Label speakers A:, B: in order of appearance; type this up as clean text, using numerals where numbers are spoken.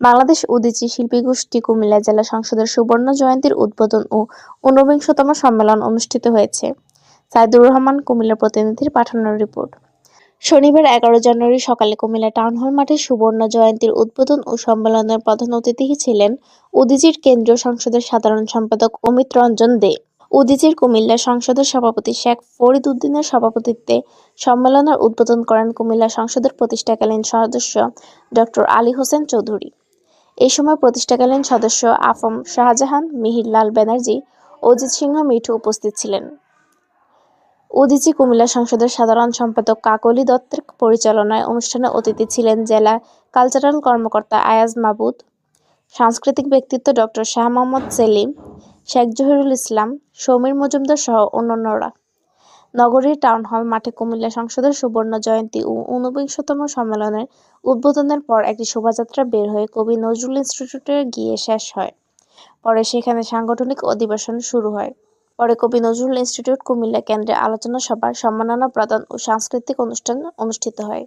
A: বাংলাদেশ উদীচী শিল্পীগোষ্ঠী কুমিল্লা জেলা সংসদের সুবর্ণ জয়ন্তীর উদ্বোধন ও ৪৯তম সম্মেলন অনুষ্ঠিত হয়েছে। সাইদুর রহমান, কুমিল্লা প্রতিনিধির পাঠানো রিপোর্ট। শনিবার ১১ জানুয়ারি সকালে কুমিল্লা টাউন হল মাঠে সুবর্ণ জয়ন্তীর উদ্বোধন ও সম্মেলনের প্রধান অতিথি ছিলেন উদীচীর কেন্দ্রীয় সংসদের সাধারণ সম্পাদক অমিত রঞ্জন দে। উদীচীর কুমিল্লা সংসদের সভাপতি শেখ ফরিদ উদ্দিনের সভাপতিত্বে সম্মেলনের উদ্বোধন করেন কুমিল্লা সংসদের প্রতিষ্ঠাকালীন সদস্য ডক্টর আলী হোসেন চৌধুরী। এই সময় প্রতিষ্ঠাকালীন সদস্য আফম শাহজাহান, মিহির লাল ব্যানার্জি, অজিত সিংহ মিঠু উপস্থিত ছিলেন। উদীচী কুমিল্লা সংসদের সাধারণ সম্পাদক কাকলি দত্তের পরিচালনায় অনুষ্ঠানে অতিথি ছিলেন জেলা কালচারাল কর্মকর্তা আয়াজ মাহবুব, সাংস্কৃতিক ব্যক্তিত্ব ডক্টর শাহ মোহাম্মদ সেলিম, শেখ জহিরুল ইসলাম, সমীর মজুমদার সহ অন্যান্যরা। নগরীর টাউন হল মাঠে কুমিল্লা সংসদের সুবর্ণ জয়ন্তী ও ৪৯তম সম্মেলনের উদ্বোধনের পর একটি শোভাযাত্রা বের হয়ে কবি নজরুল ইনস্টিটিউটে গিয়ে শেষ হয়। পরে সেখানে সাংগঠনিক অধিবেশন শুরু হয়। পরে কবি নজরুল ইনস্টিটিউট কুমিল্লা কেন্দ্রে আলোচনা সভা, সম্মাননা প্রদান ও সাংস্কৃতিক অনুষ্ঠান অনুষ্ঠিত হয়।